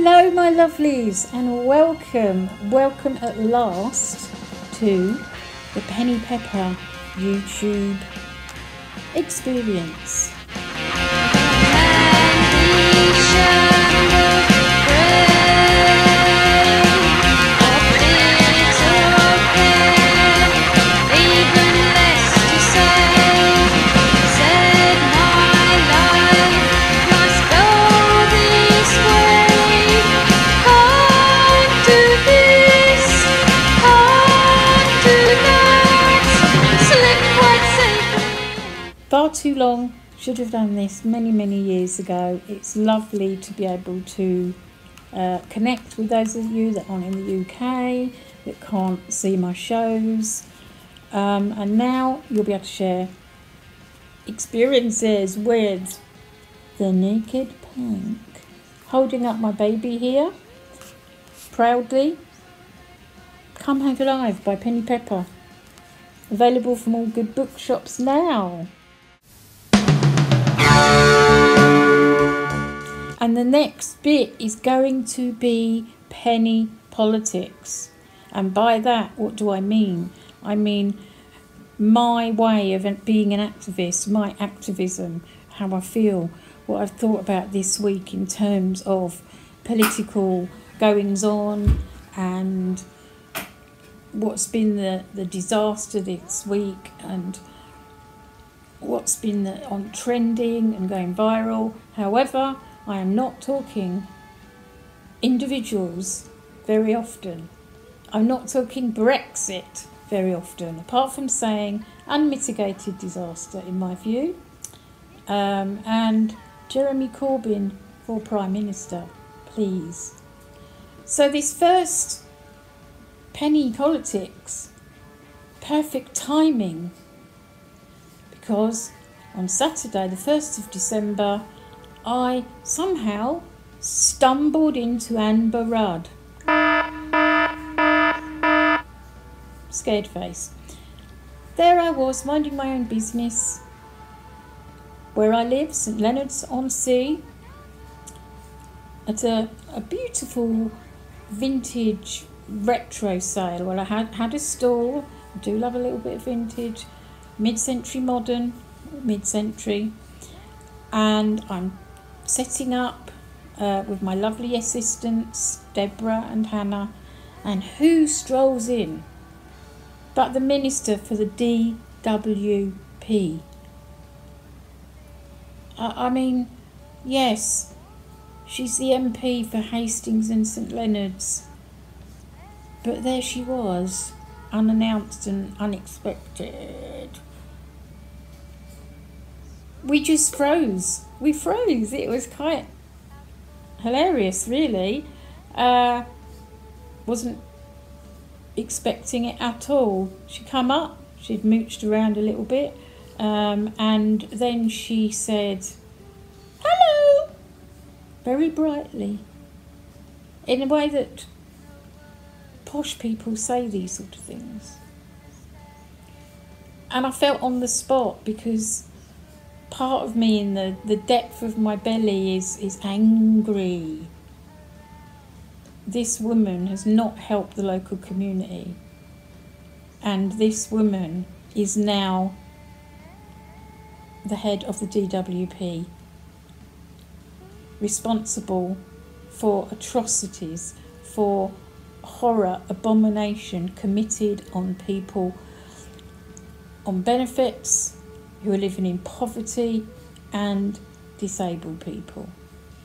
Hello my lovelies and welcome at last to the Penny Pepper YouTube experience. Far too long, should have done this many years ago. It's lovely to be able to connect with those of you that aren't in the UK, that can't see my shows, and now you'll be able to share experiences with the Naked Punk. Holding up my baby here, proudly. Come Have Alive by Penny Pepper. Available from all good bookshops now. And the next bit is going to be penny politics. And by that, what do I mean? I mean my way of being an activist, my activism, how I feel, what I've thought about this week in terms of political goings on and what's been the disaster this week and what's been on trending and going viral. However, I am not talking individuals very often. I'm not talking Brexit very often, apart from saying unmitigated disaster in my view, and Jeremy Corbyn for Prime Minister, please. So this first penny politics, perfect timing, because on Saturday the 1st of December I somehow stumbled into Amber Rudd. Scared face. There I was, minding my own business. Where I live, St Leonard's on Sea, at a beautiful vintage retro sale where I had a stall. I do love a little bit of vintage, mid-century modern, mid-century, and I'm setting up with my lovely assistants Deborah and Hannah, and who strolls in but the Minister for the DWP. I mean, yes, she's the MP for Hastings and St Leonard's, but there she was, unannounced and unexpected. We just froze. We froze. It was quite hilarious, really. Wasn't expecting it at all. She come up, she'd mooched around a little bit, and then she said, "Hello," very brightly, in a way that posh people say these sort of things. And I felt on the spot, because part of me in the depth of my belly is angry. This woman has not helped the local community, and this woman is now the head of the DWP, responsible for atrocities, for horror, abomination committed on people on benefits, who are living in poverty, and disabled people.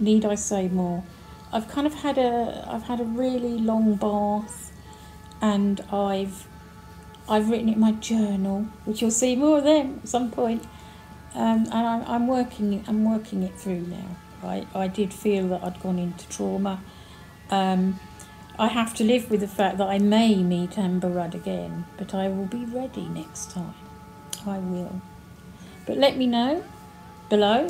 Need I say more? I've had a really long bath, and I've written it in my journal, which you'll see more of them at some point. And I'm working it through now. I did feel that I'd gone into trauma. I have to live with the fact that I may meet Amber Rudd again, but I will be ready next time. I will. But let me know below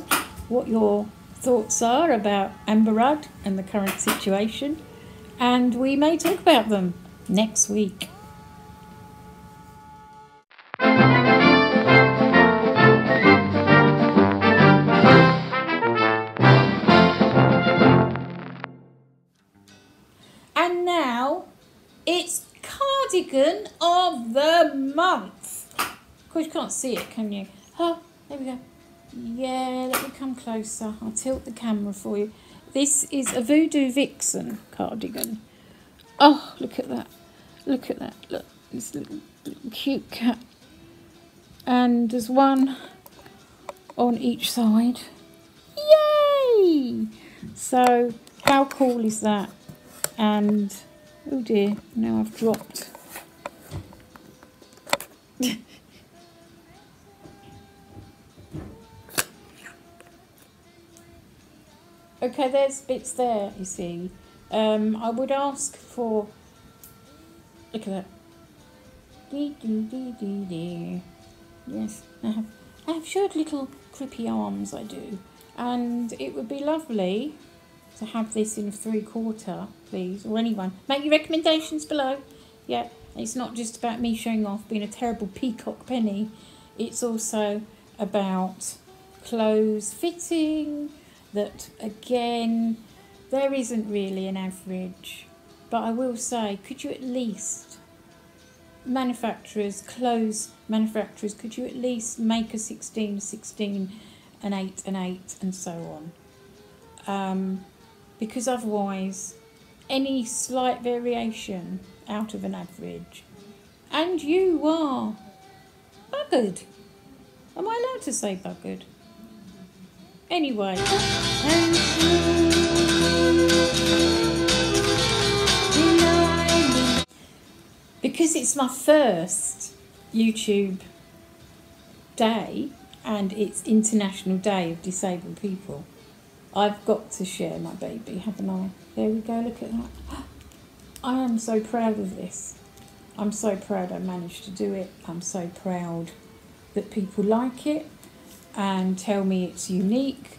what your thoughts are about Amber Rudd and the current situation, and we may talk about them next week. course, you can't see it, can you? Oh, there we go. Yeah, let me come closer. I'll tilt the camera for you. This is a Voodoo Vixen cardigan. Oh, look at that. Look at that. Look, this little cute cat. And there's one on each side. Yay! So, how cool is that? And, oh dear, now I've dropped. Okay, there's bits there, you see. I would ask for... Look at that. Dee, dee, dee, dee, dee. Yes, I have short little crippy arms, I do. And it would be lovely to have this in a 3/4, please, or anyone. Make your recommendations below. Yeah, it's not just about me showing off being a terrible peacock penny. It's also about clothes fitting, that again, there isn't really an average. But I will say, could you at least, manufacturers, clothes manufacturers, could you at least make a 16, 16, an 8, an 8, and so on? Because otherwise, any slight variation out of an average, and you are buggered. Am I allowed to say buggered? Anyway, because it's my first YouTube day and it's International Day of Disabled People, I've got to share my baby, haven't I? There we go, look at that. I am so proud of this. I'm so proud I managed to do it. I'm so proud that people like it and tell me it's unique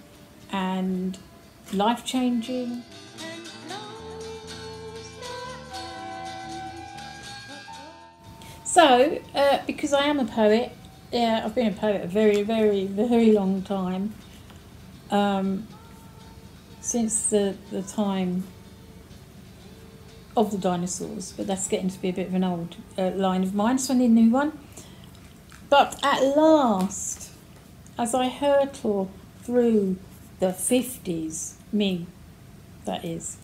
and life-changing. So, because I am a poet, yeah, I've been a poet a very, very, very long time, since the time of the dinosaurs, but that's getting to be a bit of an old line of mine, so I need a new one. But at last, as I hurtle through the 50s, me, that is,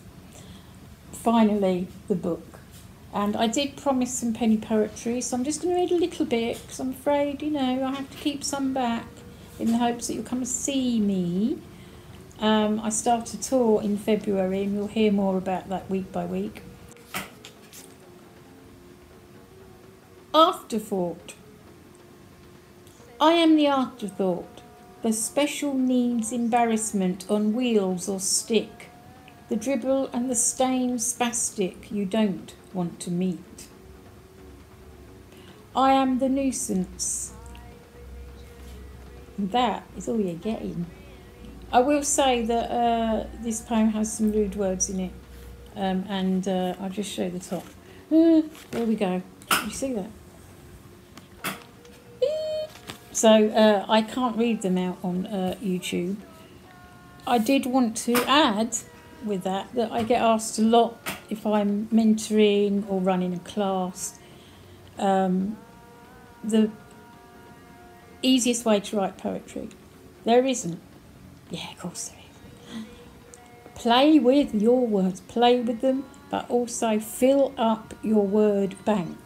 finally the book. And I did promise some penny poetry, so I'm just going to read a little bit, because I'm afraid, you know, I have to keep some back in the hopes that you'll come and see me. I start a tour in February, and you'll hear more about that week by week. Afterthought. I am the afterthought, the special needs embarrassment on wheels or stick, the dribble and the stain spastic you don't want to meet. I am the nuisance. That is all you're getting. I will say that this poem has some rude words in it, and I'll just show the top. There we go. You see that? So I can't read them out on YouTube. I did want to add with that I get asked a lot if I'm mentoring or running a class. The easiest way to write poetry. There isn't. Yeah, of course there is. Play with your words. Play with them, but also fill up your word bank.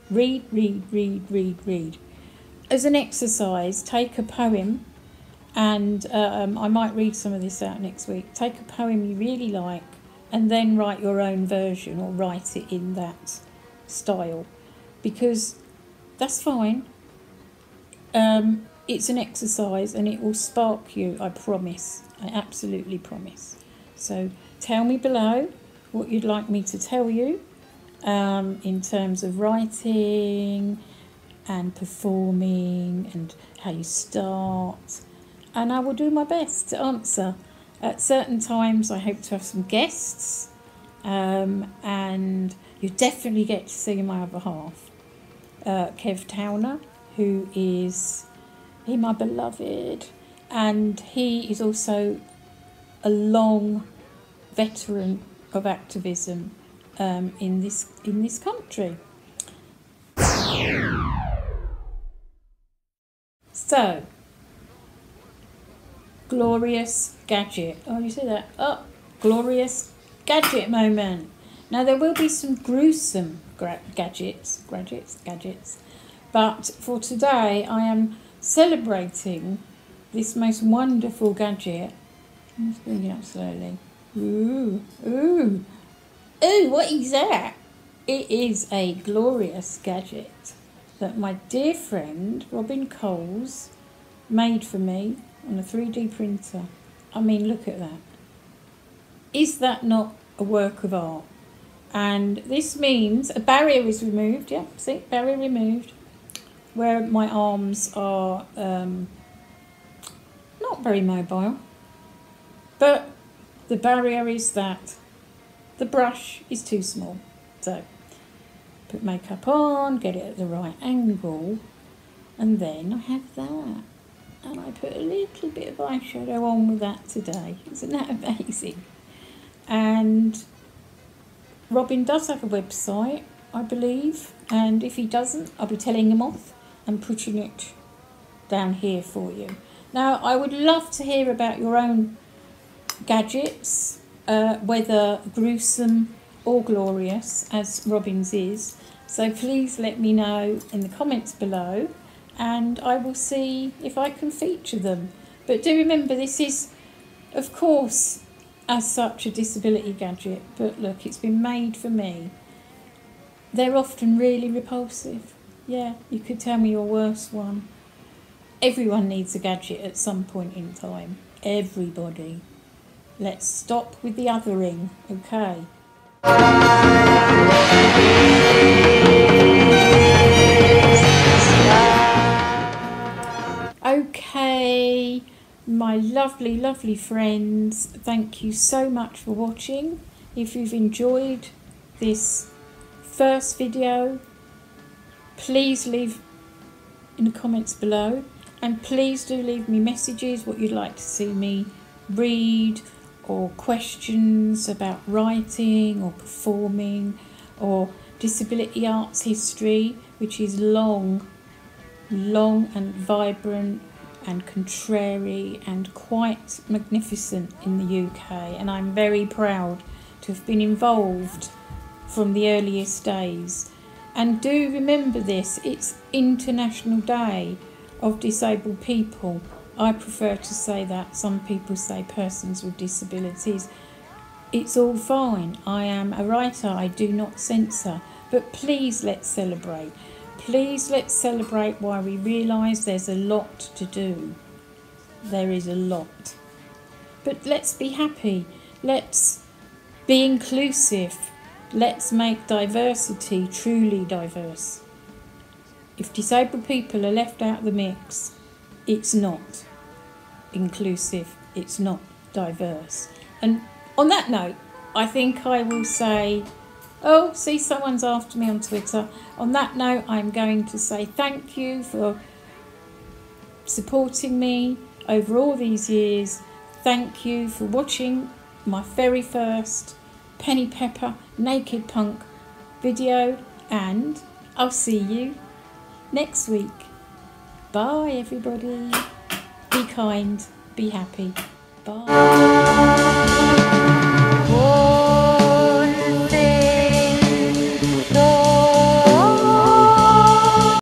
Read, read, read, read, read. As an exercise, take a poem, and I might read some of this out next week. Take a poem you really like, and then write your own version or write it in that style, because that's fine. It's an exercise and it will spark you, I promise. I absolutely promise. So tell me below what you'd like me to tell you in terms of writing and performing and how you start. And I will do my best to answer. At certain times I hope to have some guests, and you definitely get to see my other half, Kev Towner, who is my beloved, and he is also a long veteran of activism in this country. So, glorious gadget. Oh, you see that? Oh, glorious gadget moment. Now, there will be some gruesome gadgets, but for today I am celebrating this most wonderful gadget. I'm just bringing it up slowly. Ooh, ooh, ooh, what is that? It is a glorious gadget that my dear friend Robin Coles made for me on a 3D printer. I mean, look at that. Is that not a work of art? And this means a barrier is removed. Yeah, see, barrier removed. Where my arms are not very mobile. But the barrier is that the brush is too small. So, put makeup on, get it at the right angle, and then I have that. And I put a little bit of eyeshadow on with that today. Isn't that amazing? And Robin does have a website, I believe, and if he doesn't, I'll be telling him off and putting it down here for you. Now, I would love to hear about your own gadgets, whether gruesome or glorious, as Robin's is. So please let me know in the comments below, and I will see if I can feature them. But do remember, this is, of course, as such a disability gadget, but look, it's been made for me. They're often really repulsive. Yeah, you could tell me your worst one. Everyone needs a gadget at some point in time. Everybody. Let's stop with the othering, okay? Okay, my lovely, lovely friends, thank you so much for watching. If you've enjoyed this first video, please leave in the comments below, and please do leave me messages what you'd like to see me read, or questions about writing or performing or disability arts history, which is long and vibrant and contrary and quite magnificent in the UK, and I'm very proud to have been involved from the earliest days. And do remember this, it's International Day of Disabled People. I prefer to say that. Some people say persons with disabilities. It's all fine. I am a writer, I do not censor, but please let's celebrate. Please let's celebrate while we realise there's a lot to do. There is a lot. But let's be happy. Let's be inclusive. Let's make diversity truly diverse. If disabled people are left out of the mix, it's not inclusive, it's not diverse. And on that note, I think I will say, oh, see, someone's after me on Twitter. On that note, I'm going to say thank you for supporting me over all these years. Thank you for watching my very first Penny Pepper Naked Punk video, and I'll see you next week. Bye, everybody. Be kind, be happy. Bye.